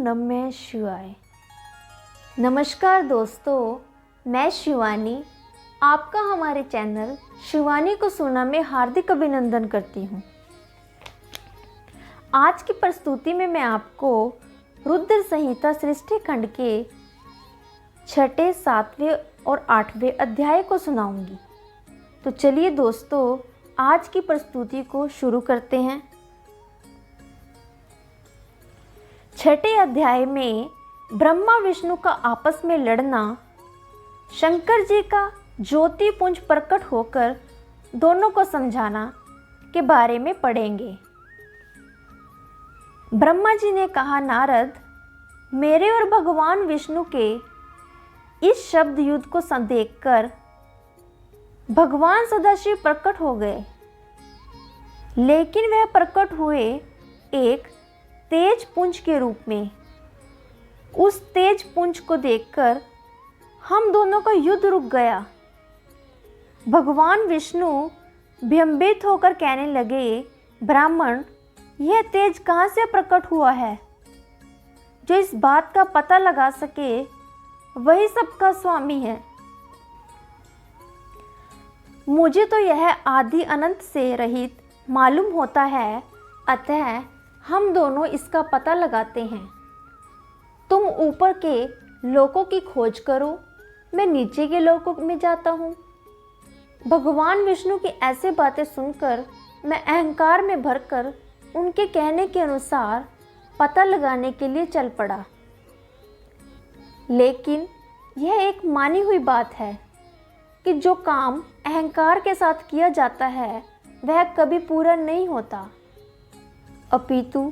नमः शिवाय। नमस्कार दोस्तों, मैं शिवानी आपका हमारे चैनल शिवानी को सुना में हार्दिक अभिनंदन करती हूँ। आज की प्रस्तुति में मैं आपको रुद्र संहिता सृष्टि खंड के 6, 7वें और 8वें अध्याय को सुनाऊंगी। तो चलिए दोस्तों, आज की प्रस्तुति को शुरू करते हैं। 6 अध्याय में ब्रह्मा विष्णु का आपस में लड़ना, शंकर जी का ज्योतिपुंज प्रकट होकर दोनों को समझाना के बारे में पढ़ेंगे। ब्रह्मा जी ने कहा, नारद, मेरे और भगवान विष्णु के इस शब्द युद्ध को देखकर भगवान सदाशिव प्रकट हो गए, लेकिन वह प्रकट हुए एक तेज पुंज के रूप में। उस तेज पुंज को देखकर हम दोनों का युद्ध रुक गया। भगवान विष्णु भयभीत होकर कहने लगे, ब्राह्मण, यह तेज कहाँ से प्रकट हुआ है? जो इस बात का पता लगा सके वही सबका स्वामी है। मुझे तो यह आदि अनंत से रहित मालूम होता है, अतः हम दोनों इसका पता लगाते हैं। तुम ऊपर के लोकों की खोज करो, मैं नीचे के लोकों में जाता हूँ। भगवान विष्णु की ऐसे बातें सुनकर मैं अहंकार में भरकर उनके कहने के अनुसार पता लगाने के लिए चल पड़ा। लेकिन यह एक मानी हुई बात है कि जो काम अहंकार के साथ किया जाता है वह कभी पूरा नहीं होता, अपितु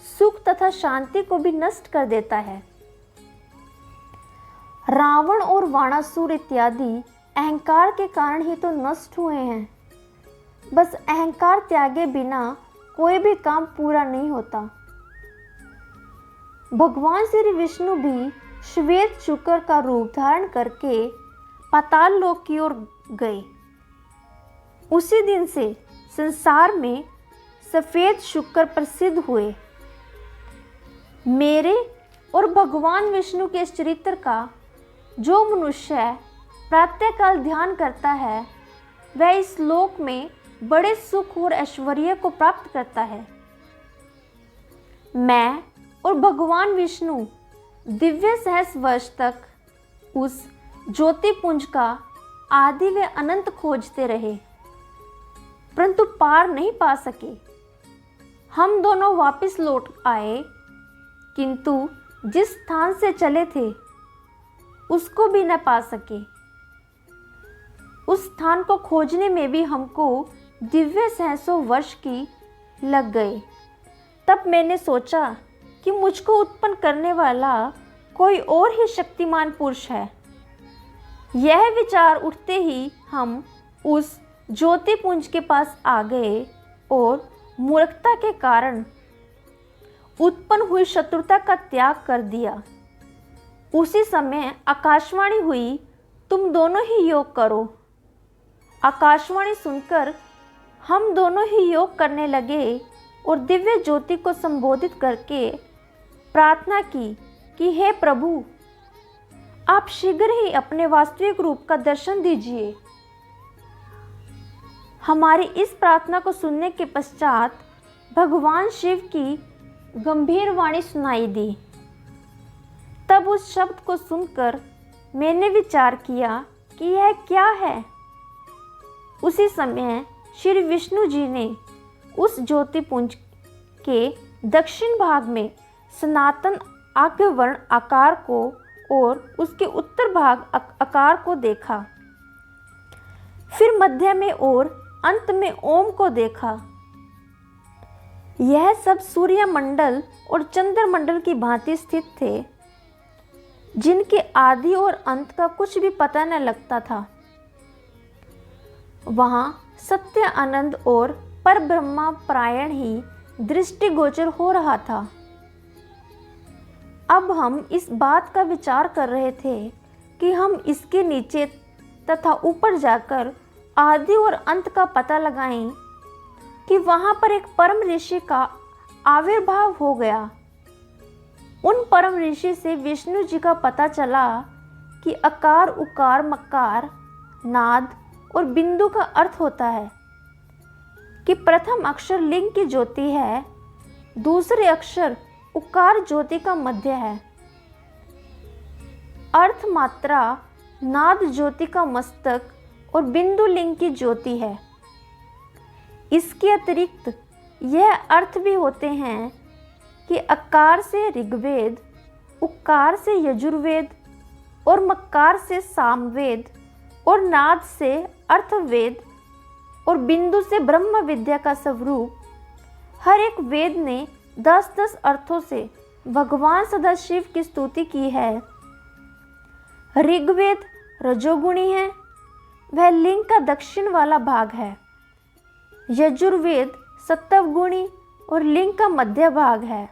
सुख तथा शांति को भी नष्ट कर देता है। रावण और वाणासुर इत्यादि अहंकार के कारण ही तो नष्ट हुए हैं। बस अहंकार त्यागे बिना कोई भी काम पूरा नहीं होता। भगवान श्री विष्णु भी श्वेत शुक्र का रूप धारण करके पाताल लोक की ओर गए। उसी दिन से संसार में सफेद शुक्र प्रसिद्ध हुए। मेरे और भगवान विष्णु के इस चरित्र का जो मनुष्य प्रातःकाल ध्यान करता है वह इस लोक में बड़े सुख और ऐश्वर्य को प्राप्त करता है। मैं और भगवान विष्णु दिव्य सहस्र वर्ष तक उस ज्योतिपुंज का आदि व अनंत खोजते रहे, परंतु पार नहीं पा सके। हम दोनों वापस लौट आए, किंतु जिस स्थान से चले थे उसको भी न पा सके। उस स्थान को खोजने में भी हमको दिव्य सहस्रों वर्ष की लग गए। तब मैंने सोचा कि मुझको उत्पन्न करने वाला कोई और ही शक्तिमान पुरुष है। यह विचार उठते ही हम उस ज्योतिपुंज के पास आ गए और मूर्खता के कारण उत्पन्न हुई शत्रुता का त्याग कर दिया। उसी समय आकाशवाणी हुई, तुम दोनों ही योग करो। आकाशवाणी सुनकर हम दोनों ही योग करने लगे और दिव्य ज्योति को संबोधित करके प्रार्थना की कि हे प्रभु, आप शीघ्र ही अपने वास्तविक रूप का दर्शन दीजिए। हमारी इस प्रार्थना को सुनने के पश्चात भगवान शिव की गंभीर वाणी सुनाई दी। तब उस शब्द को सुनकर मैंने विचार किया कि यह क्या है। उसी समय श्री विष्णु जी ने उस ज्योतिपुंज के दक्षिण भाग में सनातन आज्ञवर्ण आकार को और उसके उत्तर भाग आकार को देखा। फिर मध्य में और अंत में ओम को देखा। यह सब सूर्य मंडल और चंद्र मंडल की भांति स्थित थे, जिनके आदि और अंत का कुछ भी पता न लगता था। वहां सत्य आनंद और पर ब्रह्मा परायण ही दृष्टिगोचर हो रहा था। अब हम इस बात का विचार कर रहे थे कि हम इसके नीचे तथा ऊपर जाकर आदि और अंत का पता लगाएं कि वहां पर एक परम ऋषि का आविर्भाव हो गया। उन परम ऋषि से विष्णु जी का पता चला कि अकार, उकार, मकार, नाद और बिंदु का अर्थ होता है कि प्रथम अक्षर लिंग की ज्योति है, दूसरे अक्षर उकार ज्योति का मध्य है, अर्थ मात्रा नाद ज्योति का मस्तक और बिंदु लिंग की ज्योति है। इसके अतिरिक्त यह अर्थ भी होते हैं कि अकार से ऋग्वेद, उकार से यजुर्वेद और मकार से सामवेद और नाद से अर्थवेद और बिंदु से ब्रह्म विद्या का स्वरूप, हर एक वेद ने 10-10 अर्थों से भगवान सदाशिव की स्तुति की है। ऋग्वेद रजोगुणी है, वह लिंग का दक्षिण वाला भाग है। यजुर्वेद सत्वगुणी और लिंग का मध्य भाग है।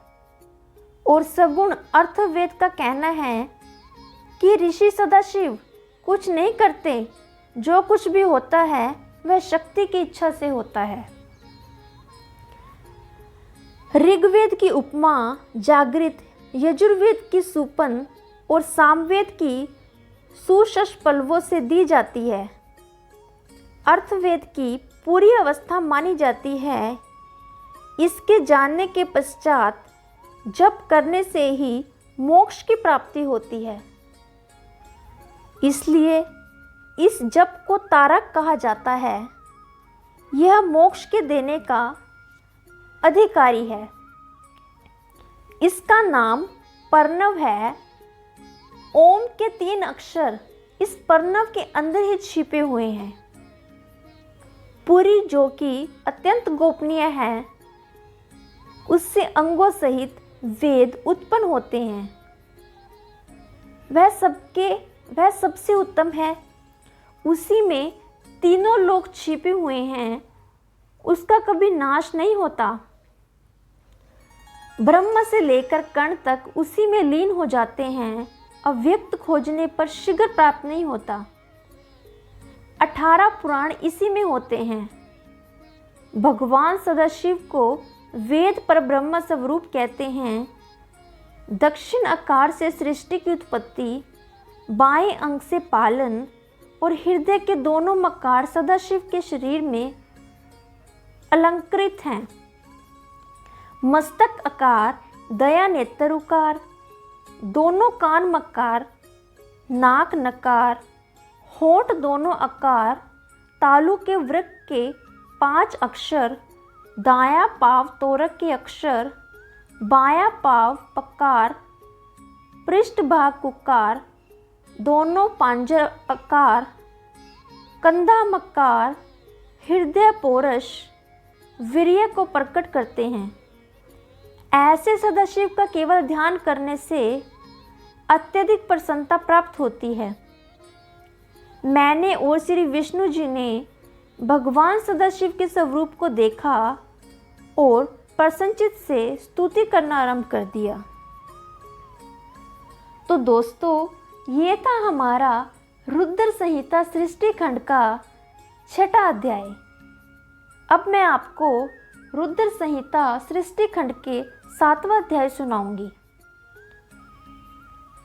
और सगुण अर्थवेद का कहना है कि ऋषि सदाशिव कुछ नहीं करते, जो कुछ भी होता है वह शक्ति की इच्छा से होता है। ऋग्वेद की उपमा जागृत, यजुर्वेद की सुपन और सामवेद की सुशश पल्लवों से दी जाती है। अर्थवेद की पूरी अवस्था मानी जाती है। इसके जानने के पश्चात जप करने से ही मोक्ष की प्राप्ति होती है। इसलिए इस जप को तारक कहा जाता है। यह मोक्ष के देने का अधिकारी है। इसका नाम पर्णव है। ओम के 3 अक्षर इस पर्णव के अंदर ही छिपे हुए हैं। पुरी जो कि अत्यंत गोपनीय है, उससे अंगों सहित वेद उत्पन्न होते हैं। वह सबसे उत्तम है। उसी में तीनों लोक छिपे हुए हैं। उसका कभी नाश नहीं होता। ब्रह्म से लेकर कण तक उसी में लीन हो जाते हैं। अव्यक्त खोजने पर शीघ्र प्राप्त नहीं होता। 18 पुराण इसी में होते हैं। भगवान सदाशिव को वेद पर ब्रह्म स्वरूप कहते हैं। दक्षिण आकार से सृष्टि की उत्पत्ति, बाएं अंग से पालन और हृदय के दोनों मकार सदाशिव के शरीर में अलंकृत हैं। मस्तक आकार, दया नेत्र उकार, दोनों कान मकार, नाक नकार, होंठ दोनों आकार, तालु के वृक्क के 5 अक्षर, दायां पाव तोरक के अक्षर, बायां पाव पकार, पृष्ठ भाग कुकार, दोनों पांजर आकार, कंधा मकार, हृदय पोरश, वीर्य को प्रकट करते हैं। ऐसे सदाशिव का केवल ध्यान करने से अत्यधिक प्रसन्नता प्राप्त होती है। मैंने और श्री विष्णु जी ने भगवान सदाशिव के स्वरूप को देखा और प्रसन्नचित से स्तुति करना आरंभ कर दिया। तो दोस्तों, ये था हमारा रुद्र संहिता सृष्टि खंड का 6वां अध्याय। अब मैं आपको रुद्र संहिता सृष्टि खंड के 7वां अध्याय सुनाऊंगी।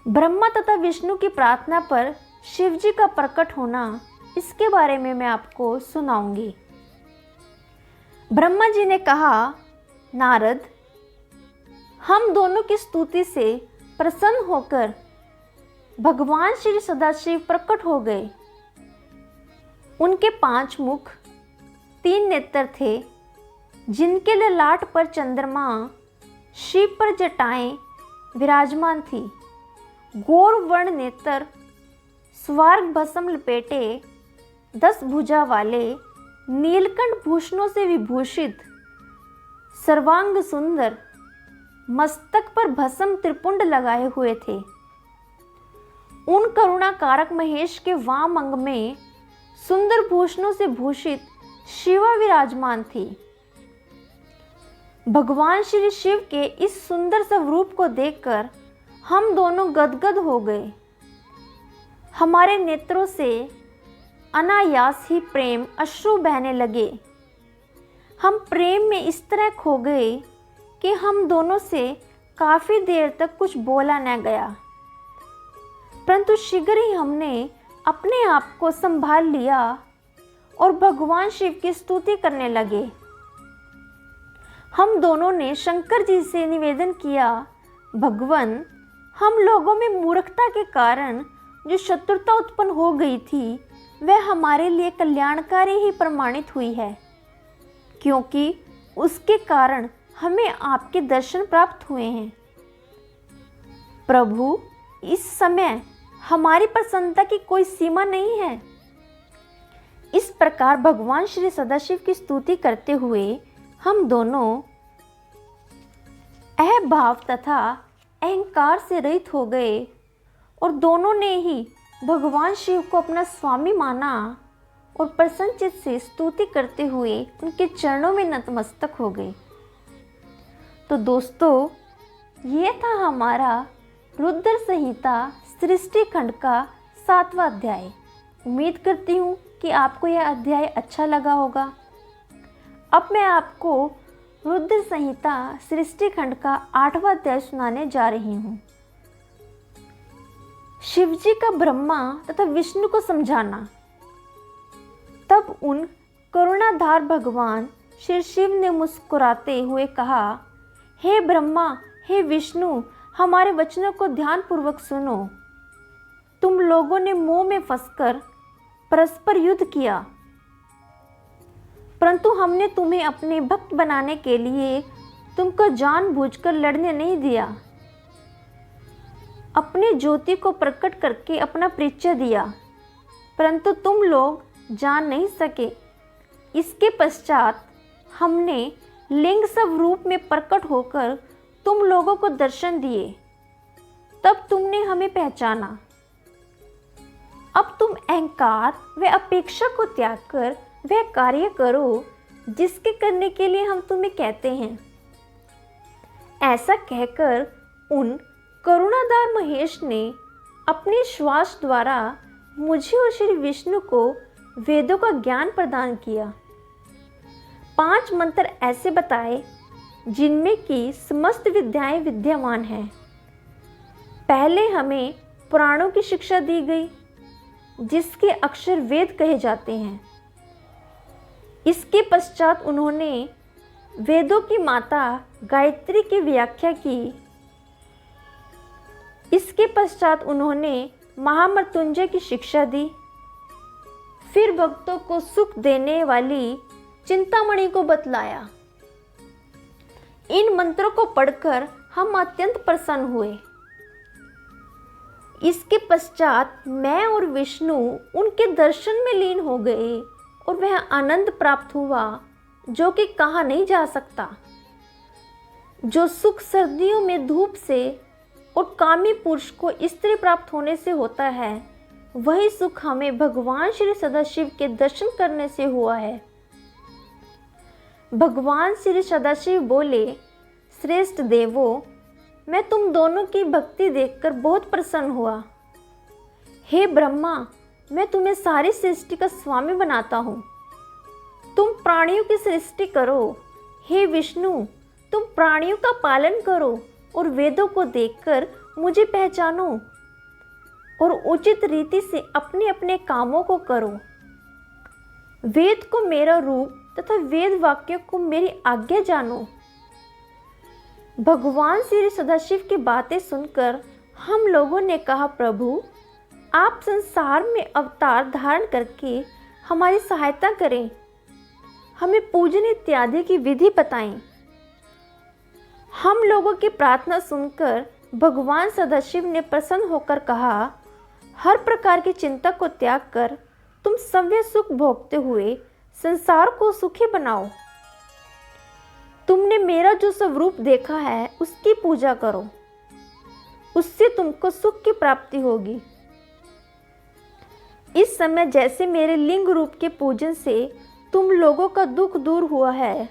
ब्रह्मा तथा विष्णु की प्रार्थना पर शिव जी का प्रकट होना, इसके बारे में मैं आपको सुनाऊंगी। ब्रह्मा जी ने कहा, नारद, हम दोनों की स्तुति से प्रसन्न होकर भगवान श्री सदाशिव प्रकट हो गए। उनके 5 मुख, 3 नेत्र थे, जिनके ललाट पर चंद्रमा, शिव पर जटाएं विराजमान थी। गौर वर्ण नेत्र, स्वर्ग भस्म लपेटे, 10 भुजा वाले, नीलकंठ भूषणों से विभूषित, सर्वांग सुंदर, मस्तक पर भस्म त्रिपुंड लगाए हुए थे। उन करुणा कारक महेश के वाम अंग में सुंदर भूषणों से भूषित शिवा विराजमान थी। भगवान श्री शिव के इस सुंदर स्वरूप को देखकर हम दोनों गदगद हो गए। हमारे नेत्रों से अनायास ही प्रेम अश्रु बहने लगे। हम प्रेम में इस तरह खो गए कि हम दोनों से काफ़ी देर तक कुछ बोला न गया, परंतु शीघ्र ही हमने अपने आप को संभाल लिया और भगवान शिव की स्तुति करने लगे। हम दोनों ने शंकर जी से निवेदन किया, भगवान, हम लोगों में मूर्खता के कारण जो शत्रुता उत्पन्न हो गई थी वह हमारे लिए कल्याणकारी ही प्रमाणित हुई है, क्योंकि उसके कारण हमें आपके दर्शन प्राप्त हुए हैं। प्रभु, इस समय हमारी प्रसन्नता की कोई सीमा नहीं है। इस प्रकार भगवान श्री सदाशिव की स्तुति करते हुए हम दोनों अहभाव तथा अहंकार से रहित हो गए और दोनों ने ही भगवान शिव को अपना स्वामी माना और प्रसन्नचित से स्तुति करते हुए उनके चरणों में नतमस्तक हो गए। तो दोस्तों, ये था हमारा रुद्र संहिता सृष्टि खंड का 7वां अध्याय। उम्मीद करती हूँ कि आपको यह अध्याय अच्छा लगा होगा। अब मैं आपको रुद्र संहिता सृष्टि खंड का 8वां अध्याय सुनाने जा रही हूँ। शिवजी का ब्रह्मा तथा विष्णु को समझाना। तब उन करुणाधार भगवान श्री शिव ने मुस्कुराते हुए कहा, हे ब्रह्मा, हे विष्णु, हमारे वचनों को ध्यानपूर्वक सुनो। तुम लोगों ने मोह में फंसकर परस्पर युद्ध किया, परंतु हमने तुम्हें अपने भक्त बनाने के लिए तुमको जानबूझकर लड़ने नहीं दिया। अपने ज्योति को प्रकट करके अपना परिचय दिया, परंतु तुम लोग जान नहीं सके। इसके पश्चात हमने लिंग स्वरूप में प्रकट होकर तुम लोगों को दर्शन दिए, तब तुमने हमें पहचाना। अब तुम अहंकार व अपेक्षा को त्याग कर वह कार्य करो जिसके करने के लिए हम तुम्हें कहते हैं। ऐसा कहकर उन करुणाधार महेश ने अपने श्वास द्वारा मुझे और श्री विष्णु को वेदों का ज्ञान प्रदान किया। 5 मंत्र ऐसे बताए जिनमें की समस्त विद्याएं विद्यमान हैं। पहले हमें पुराणों की शिक्षा दी गई, जिसके अक्षर वेद कहे जाते हैं। इसके पश्चात उन्होंने वेदों की माता गायत्री की व्याख्या की। इसके पश्चात उन्होंने महामृत्युंजय की शिक्षा दी। फिर भक्तों को सुख देने वाली चिंतामणि को बतलाया। इन मंत्रों को पढ़कर हम अत्यंत प्रसन्न हुए। इसके पश्चात मैं और विष्णु उनके दर्शन में लीन हो गए और वह आनंद प्राप्त हुआ जो कि कहा नहीं जा सकता। जो सुख सर्दियों में धूप से और कामी पुरुष को स्त्री प्राप्त होने से होता है, वही सुख हमें भगवान श्री सदाशिव के दर्शन करने से हुआ है। भगवान श्री सदाशिव बोले, श्रेष्ठ देवों, मैं तुम दोनों की भक्ति देखकर बहुत प्रसन्न हुआ। हे ब्रह्मा, मैं तुम्हें सारी सृष्टि का स्वामी बनाता हूँ। तुम प्राणियों की सृष्टि करो। हे विष्णु, तुम प्राणियों का पालन करो और वेदों को देखकर मुझे पहचानो और उचित रीति से अपने अपने कामों को करो। वेद को मेरा रूप तथा वेद वाक्यों को मेरी आज्ञा जानो। भगवान श्री सदाशिव की बातें सुनकर हम लोगों ने कहा, प्रभु, आप संसार में अवतार धारण करके हमारी सहायता करें, हमें पूजन इत्यादि की विधि बताएं। हम लोगों की प्रार्थना सुनकर भगवान सदाशिव ने प्रसन्न होकर कहा, हर प्रकार की चिंता को त्याग कर तुम सव्य सुख भोगते हुए संसार को सुखी बनाओ। तुमने मेरा जो स्वरूप देखा है उसकी पूजा करो, उससे तुमको सुख की प्राप्ति होगी। इस समय जैसे मेरे लिंग रूप के पूजन से तुम लोगों का दुख दूर हुआ है,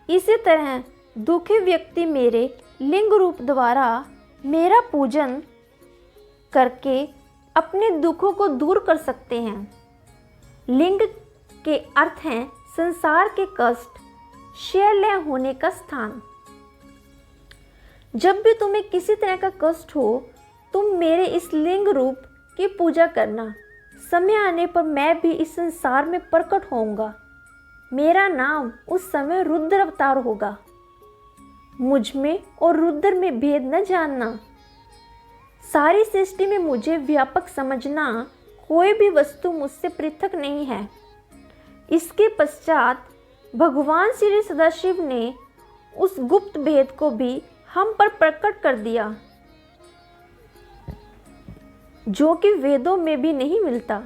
इसी तरह दुखी व्यक्ति मेरे लिंग रूप द्वारा मेरा पूजन करके अपने दुखों को दूर कर सकते हैं। लिंग के अर्थ हैं संसार के कष्ट, शैल्य होने का स्थान। जब भी तुम्हें किसी तरह का कष्ट हो, तुम मेरे इस लिंग रूप की पूजा करना। समय आने पर मैं भी इस संसार में प्रकट होऊंगा। मेरा नाम उस समय रुद्र अवतार होगा। मुझ में और रुद्र में भेद न जानना। सारी सृष्टि में मुझे व्यापक समझना। कोई भी वस्तु मुझसे पृथक नहीं है। इसके पश्चात भगवान श्री सदाशिव ने उस गुप्त भेद को भी हम पर प्रकट कर दिया, जो कि वेदों में भी नहीं मिलता।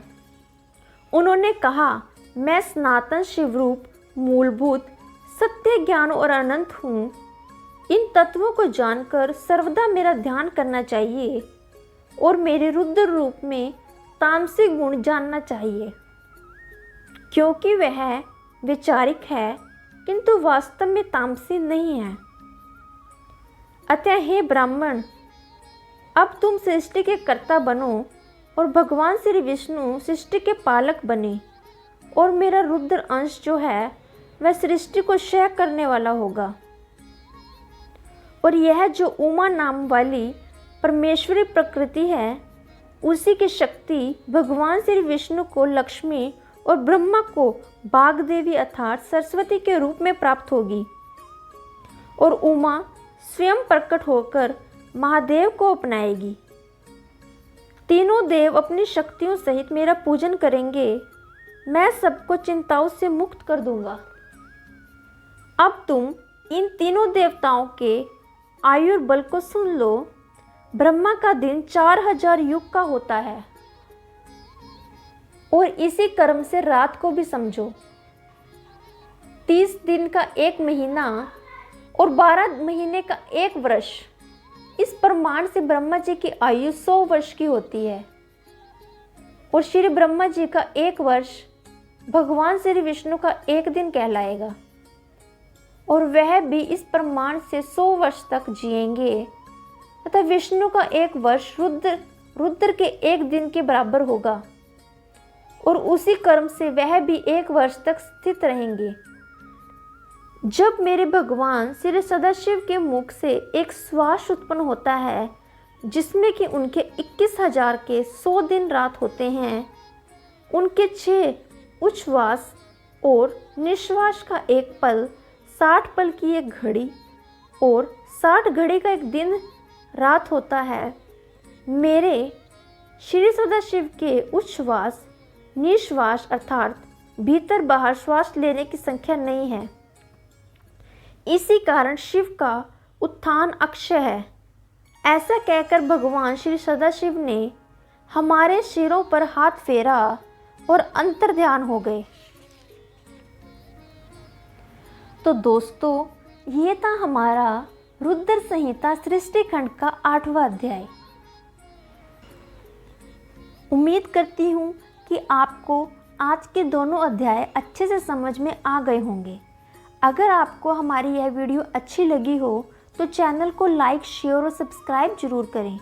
उन्होंने कहा, मैं सनातन शिवरूप, मूलभूत, सत्य, ज्ञान और अनंत हूँ। इन तत्वों को जानकर सर्वदा मेरा ध्यान करना चाहिए और मेरे रुद्र रूप में तामसिक गुण जानना चाहिए, क्योंकि वह वैचारिक है किंतु वास्तव में तामसी नहीं है। अतः हे ब्राह्मण, अब तुम सृष्टि के कर्ता बनो और भगवान श्री विष्णु सृष्टि के पालक बने, और मेरा रुद्र अंश जो है वह सृष्टि को क्षय करने वाला होगा। और यह जो उमा नाम वाली परमेश्वरी प्रकृति है, उसी की शक्ति भगवान श्री विष्णु को लक्ष्मी और ब्रह्मा को बागदेवी अर्थात सरस्वती के रूप में प्राप्त होगी। और उमा स्वयं प्रकट होकर महादेव को अपनाएगी। तीनों देव अपनी शक्तियों सहित मेरा पूजन करेंगे। मैं सबको चिंताओं से मुक्त कर दूंगा। अब तुम इन तीनों देवताओं के आयुर्बल को सुन लो। ब्रह्मा का दिन 4000 युग का होता है, और इसी कर्म से रात को भी समझो। 30 दिन का एक महीना और 12 महीने का एक वर्ष। इस प्रमाण से ब्रह्मा जी की आयु 100 वर्ष की होती है, और श्री ब्रह्मा जी का एक वर्ष भगवान श्री विष्णु का एक दिन कहलाएगा, और वह भी इस प्रमाण से 100 वर्ष तक जिएंगे तथा विष्णु का एक वर्ष रुद्र के एक दिन के बराबर होगा, और उसी कर्म से वह भी एक वर्ष तक स्थित रहेंगे। जब मेरे भगवान श्री सदाशिव के मुख से एक श्वास उत्पन्न होता है, जिसमें कि उनके 21,000 के 100 दिन रात होते हैं, उनके 6 उच्छ्वास और निश्वास का एक पल, 60 पल की एक घड़ी और 60 घड़ी का एक दिन रात होता है। मेरे श्री सदाशिव के उच्छ्वास निश्वास अर्थात भीतर बाहर श्वास लेने की संख्या नहीं है। इसी कारण शिव का उत्थान अक्षय है। ऐसा कहकर भगवान श्री सदाशिव ने हमारे सिरों पर हाथ फेरा और अंतर्ध्यान हो गए। तो दोस्तों, ये था हमारा रुद्र संहिता सृष्टि खंड का 8वां अध्याय। उम्मीद करती हूँ कि आपको आज के दोनों अध्याय अच्छे से समझ में आ गए होंगे। अगर आपको हमारी यह वीडियो अच्छी लगी हो तो चैनल को लाइक, शेयर और सब्सक्राइब जरूर करें।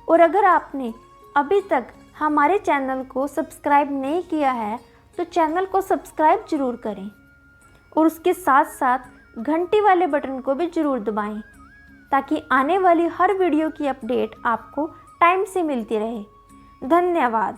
और अगर आपने अभी तक हमारे चैनल को सब्सक्राइब नहीं किया है तो चैनल को सब्सक्राइब जरूर करें, और उसके साथ साथ घंटी वाले बटन को भी जरूर दबाएं, ताकि आने वाली हर वीडियो की अपडेट आपको टाइम से मिलती रहे। धन्यवाद।